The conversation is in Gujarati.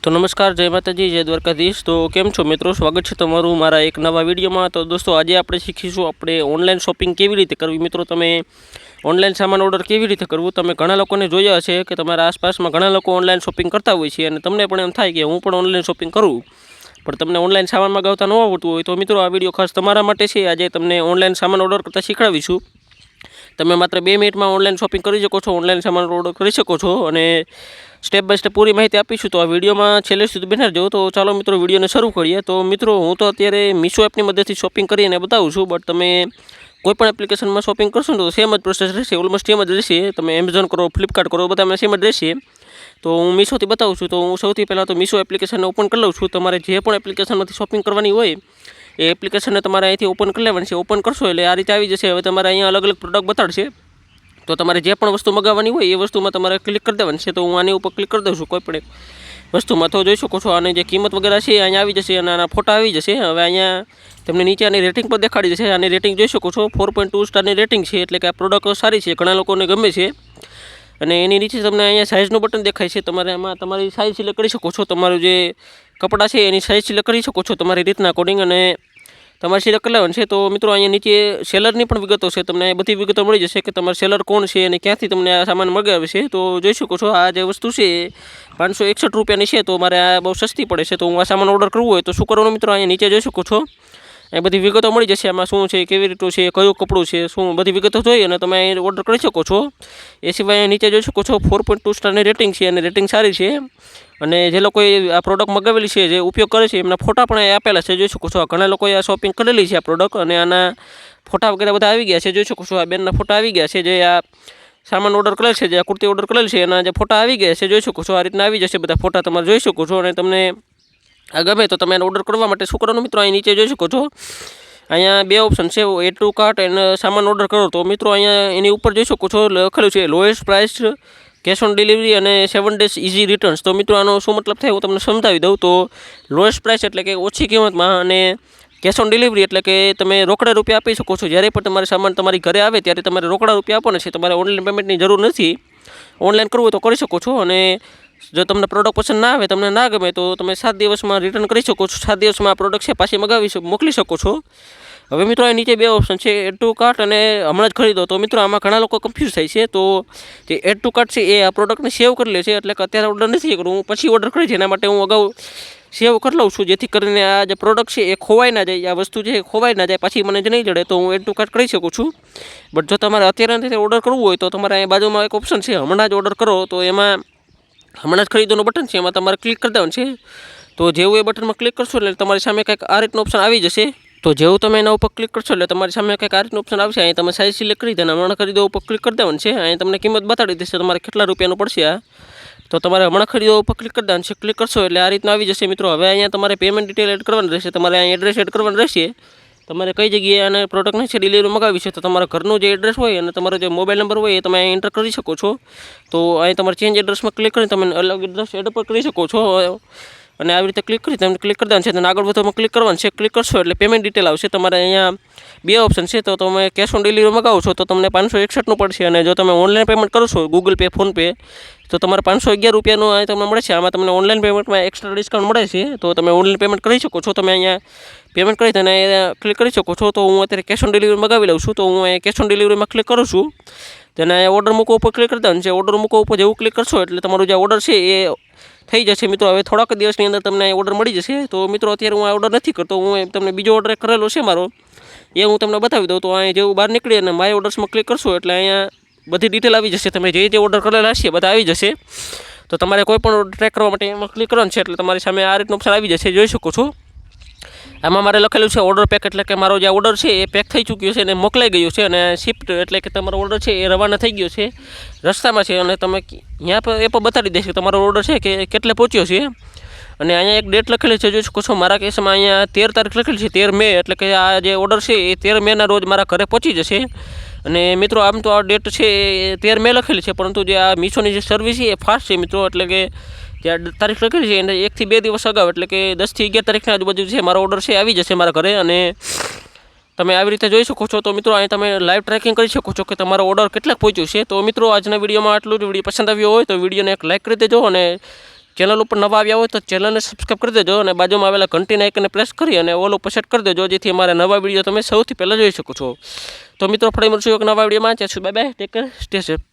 तो नमस्कार, जय माताजी, जय द्वारकाधीश। तो केम छो मित्रों, स्वागत है तमारुं मारा एक नवा विडियो में। तो दोस्तों, आज आपणे शीखीशुं आपणे ऑनलाइन शॉपिंग केवी रीते करवी। मित्रों, तमे ऑनलाइन सामान ऑर्डर केवी रीते करवुं। तमे घणा लोकोने जोया हशे के तमारा आसपास में घणा लोको ऑनलाइन शॉपिंग करता होय छे अने तमने पण एम थाय के हूँ पण ऑनलाइन शॉपिंग करूँ, पण तमने ऑनलाइन सामान मंगावता न आवडतुं होय तो मित्रों आ विडियो खास तमारा माटे छे। आज तमने ऑनलाइन सामान ऑर्डर करता शीखवाडीशुं। तमे मात्र 2 मिनिट में ऑनलाइन शॉपिंग करी शको छो, ऑनलाइन सामान ऑर्डर करी शको छो अने स्टेप बाय स्टेप पूरी माहिती आपीशुं। तो आ विडियो में छेल्ले सुधी बने रहो। तो चलो मित्रों, विडियो ने शरू करिए। तो मित्रों, हूँ तो अत्यारे मीशो एपनी मददथी शॉपिंग करीने बतावुं छुं, बट तमे कोईपण एप्लिकेशन में शॉपिंग करशो तो सेम ज प्रोसेस रहेशे, ऑलमोस्ट सेम ज रहेशे। तमे एमेझोन करो, फ्लिपकार्ट करो, बधामां सेम ज रहेशे। तो हूँ मीशोथी बतावुं छुं। तो हूँ सौथी पहेला तो मीशो एप्लिकेशन ओपन कर लઉં છું। तमारे जे पण एप्लिकेशनमांथी शॉपिंग करवानी होय ए एप्लिकेशन तमारे અહીંથી ओपन કરી લેવાની છે। ओपन करशो એટલે આ રીતે આવી જશે। હવે તમારે અહીંયા अलग अलग प्रोडक्ट બતાડશે। तो तमारे जे पण वस्तु मंगावવાની હોય એ वस्तुमां તમારે क्लिक કરી દેવાની છે। तो हूँ आनी ઉપર क्लिक કરી દઉં છું કોઈ પણ એક वस्तुमां। तो જોઈ શકો છો આની જે કિંમત વગેરે છે અહીંયા આવી જશે અને આના ફોટા આવી જશે। હવે અહીંયા તમને નીચે આની રેટિંગ પણ દેખાડી દેશે। આની રેટિંગ જોઈ શકો છો, 4.2 સ્ટારની રેટિંગ છે, એટલે કે આ પ્રોડક્ટ સારી છે, ઘણા લોકોને ગમે છે। અને એની નીચે તમને અહીંયા સાઇઝનું બટન દેખાય છે। તમારે આમાં તમારી સાઇઝ સિલેક્ટ કરી શકો છો। તમારું જે કપડાં છે એની સાઇઝ સિલેક્ટ કરી શકો છો તમારી રીતના અકોર્ડિંગ, અને તમારે સિલેક્ટ કરી લેવાનું છે। તો મિત્રો અહીંયા નીચે સેલરની પણ વિગતો છે, તમને બધી વિગતો મળી જશે કે તમારે સેલર કોણ છે અને ક્યાંથી તમને આ સામાન મંગાવે છે। તો જોઈ શકો છો આ જે વસ્તુ છે 561 રૂપિયાની છે। તો મારે આ બહુ સસ્તી પડે છે। તો હું આ સામાન ઓર્ડર કરવું હોય તો શું કરવાનું મિત્રો, અહીંયા નીચે જોઈ શકો છો એ બધી વિગતો મળી જશે। આમાં શું છે, કેવી રીતનું છે, કયું કપડું છે, શું બધી વિગતો જોઈ અને તમે ઓર્ડર કરી શકો છો। એ સિવાય નીચે જોઈ શકો છો 4.2 સ્ટારની રેટિંગ છે અને રેટિંગ સારી છે। અને જે લોકોએ આ પ્રોડક્ટ મગાવેલી છે, જે ઉપયોગ કરે છે, એમના ફોટા પણ આપેલા છે। જોઈ શકો છો ઘણા લોકોએ આ શોપિંગ કરેલી છે આ પ્રોડક્ટ, અને આના ફોટા વગેરે બધા આવી ગયા છે। જોઈ શકો છો આ બેનના ફોટા આવી ગયા છે, જે આ સામાન ઓર્ડર કરેલ છે, જે આ કુર્તી ઓર્ડર કરેલ છે એના જે ફોટા આવી ગયા છે। જોઈ શકો છો આ રીતના આવી જશે બધા ફોટા, તમારે જોઈ શકો છો। અને તમને આ ગમે તો તમે ઓર્ડર કરવા માટે શું કરવાનું મિત્રો, અહીં નીચે જોઈ શકો છો અહીંયા બે ઓપ્શન છે, એડ ટુ કાર્ટ અને સામાન ઓર્ડર કરો। તો મિત્રો અહીંયા એની ઉપર જોઈ શકો છો લખેલું છે lowest price, cash on delivery અને 7 ડેઝ ઇઝી રિટર્ન્સ। તો મિત્રો આનો શું મતલબ થાય હું તમને સમજાવી દઉં। તો લોએસ્ટ પ્રાઇસ એટલે કે ઓછી કિંમતમાં, અને કેશ ઓન ડિલિવરી એટલે કે તમે રોકડા રૂપિયા આપી શકો છો। જ્યારે પણ તમારે સામાન તમારી ઘરે આવે ત્યારે તમારે રોકડા રૂપિયા આપવાના છે, તમારે ઓનલાઈન પેમેન્ટની જરૂર નથી। ઓનલાઈન કરવું હોય તો કરી શકો છો। અને જો તમને પ્રોડક્ટ પસંદ ના આવે, તમને ના ગમે, તો તમે 7 દિવસમાં રિટર્ન કરી શકો છો। 7 દિવસમાં આ પ્રોડક્ટ છે પાછી મોકલી શકો છો। હવે મિત્રો આ નીચે બે ઓપ્શન છે, એડ ટુ કાર્ટ અને હમણાં જ ખરીદો। તો મિત્રો આમાં ઘણા લોકો કન્ફ્યુઝ થાય છે। તો જે એડ ટુ કાર્ટ છે એ આ પ્રોડક્ટને સેવ કરી લે છે, એટલે કે અત્યારે ઓર્ડર નથી કરું, હું પછી ઓર્ડર કરી છે, એના માટે હું અગાઉ સેવ કરી લઉં છું, જેથી કરીને આ જે પ્રોડક્ટ છે એ ખોવાઈ ના જાય, આ વસ્તુ છે એ ખોવાઈ ના જાય, પાછી મને જ નહીં જડે। તો હું એડ ટુ કાર્ટ કરી શકું છું। બટ જો તમારે અત્યારે ઓર્ડર કરવું હોય તો તમારે અહીં બાજુમાં એક ઓપ્શન છે હમણાં જ ઓર્ડર કરો। તો એમાં હમણાં જ ખરીદોનું બટન છે, એમાં તમારે ક્લિક કરી દેવાનું છે। તો જેવું એ બટનમાં ક્લિક કરશો એટલે તમારી સામે કંઈક આ રીતનું ઓપ્શન આવી જશે। તો જેવું તમે એના ઉપર ક્લિક કરશો એટલે તમારી સામે કંઈક આ રીતનું ઓપ્શન આવશે। અહીં તમે સાઇઝ સિલેક્ટ કરી દે, હમણાં ખરીદો ઉપર ક્લિક કરી દેવાનું છે। અહીં તમને કિંમત બતાડી દેશે તમારે કેટલા રૂપિયાનું પડશે આ। તો તમારે હમણાં ખરીદો ઉપર ક્લિક કરી દેવાનું છે। ક્લિક કરશો એટલે આ રીતના આવી જશે મિત્રો। હવે અહીંયા તમારે પેમેન્ટ ડિટેલ એડ કરવાની રહેશે, તમારે અહીં એડ્રેસ એડ કરવાનું રહેશે। તમારે કઈ જગ્યાએ આને પ્રોડક્ટને છે ડિલિવરી મગાવી છે, તો તમારા ઘરનું જે એડ્રેસ હોય અને તમારો જે મોબાઈલ નંબર હોય એ તમે અહીં એન્ટર કરી શકો છો। તો અહીં તમારે ચેન્જ એડ્રેસમાં ક્લિક કરી તમે અલગ એડ્રેસ એડ પર કરી શકો છો। અને આવી રીતે ક્લિક કરી તમને ક્લિક કરી દેવાનું છે, અને આગળ વધવામાં ક્લિક કરવાનું છે। ક્લિક કરશો એટલે પેમેન્ટ ડિટેલ આવશે। તમારે અહીંયા બે ઓપ્શન છે, તો તમે કેશ ઓન ડિલિવરી મગાવો છો તો તમને 561નું પડશે, અને જો તમે ઓનલાઈન પેમેન્ટ કરો છો ગૂગલ પે, ફોનપે, તો તમારે 511 રૂપિયાનું અહીં તમને મળે છે। આમાં તમને ઓનલાઈન પેમેન્ટમાં એક્સ્ટ્રા ડિસ્કાઉન્ટ મળે છે, તો તમે ઓનલાઈન પેમેન્ટ કરી શકો છો। તમે અહીંયા પેમેન્ટ કરી અને ક્લિક કરી શકો છો। તો હું અત્યારે કેશ ઓન ડિલિવરી મગાવી લઉં છું। તો હું અહીંયા કેશ ઓન ડિલિવરીમાં ક્લિક કરું છું, તેને ઓર્ડર મૂકવા ઉપર ક્લિક કરી દેવાનું છે। ઓર્ડર મૂકવા ઉપર જેવું ક્લિક કરશો એટલે તમારું જે ઓર્ડર છે એ થઈ જશે મિત્રો। હવે થોડાક દિવસની અંદર તમને ઓર્ડર મળી જશે। તો મિત્રો અત્યારે હું આ ઓર્ડર નથી કરતો, હું તમને બીજો ઓર્ડર કરેલો છે મારો, એ હું તમને બતાવી દઉં। તો અહીં જેવું બહાર નીકળી અને માય ઓર્ડર્સમાં ક્લિક કરશો એટલે અહીંયા બધી ડિટેલ આવી જશે, તમે જે ઓર્ડર કરેલા હશે બધા આવી જશે। તો તમારે કોઈ પણ ઓર્ડર ટ્રેક કરવા માટે એમાં ક્લિક કરવાનું છે એટલે તમારી સામે આ રીતનું ઓપ્શન આવી જશે, જોઈ શકો છો। આમાં મારે લખેલું છે ઓર્ડર પેક, એટલે કે મારો જે ઓર્ડર છે એ પેક થઈ ચૂક્યો છે અને મોકલાઈ ગયો છે, અને શિફ્ટ એટલે કે તમારો ઓર્ડર છે એ રવાના થઈ ગયો છે, રસ્તામાં છે, અને તમે ત્યાં પર એ પણ બતાડી દેશે તમારો ઓર્ડર છે કે કેટલે પહોંચ્યો છે। અને અહીંયા એક ડેટ લખેલી છે, જોઈ શકો છો। મારા કેસમાં અહીંયા 13 તારીખ લખેલી છે, 13 મે, એટલે કે આ જે ઓર્ડર છે એ 13 મેના રોજ મારા ઘરે પહોંચી જશે। અને મિત્રો આમ તો આ ડેટ છે એ 13 મે લખેલી છે, પરંતુ જે આ મીશોની જે સર્વિસ છે એ ફાસ્ટ છે મિત્રો, એટલે કે જે તારીખ લખેલી છે એને 1 થી 2 દિવસ અગાઉ, એટલે કે 10 થી 11 તારીખના આજુબાજુ છે મારો ઓર્ડર છે આવી જશે મારા ઘરે। અને તમે આવી રીતે જોઈ શકો છો। તો મિત્રો અહીં તમે લાઈવ ટ્રેકિંગ કરી શકો છો કે તમારો ઓર્ડર કેટલાક પહોંચ્યો છે। તો મિત્રો આજના વિડીયોમાં આટલું જ। વિડીયો પસંદ આવ્યો હોય તો વિડીયોને એક લાઈક કરી દેજો, અને ચેનલ ઉપર નવા આવ્યા હોય તો ચેનલને સબસ્ક્રાઈબ કરી દેજો અને બાજુમાં આવેલા ઘંટીના આઇકનને પ્રેસ કરી અને ઓલ ઉપર સેટ કરી દેજો, જેથી અમારા નવા વિડીયો તમે સૌથી પહેલાં જોઈ શકો છો. તો મિત્રો ફરી મળશું એક નવા વિડીયોમાં. ત્યાં સુધી bye bye, take care, stay safe.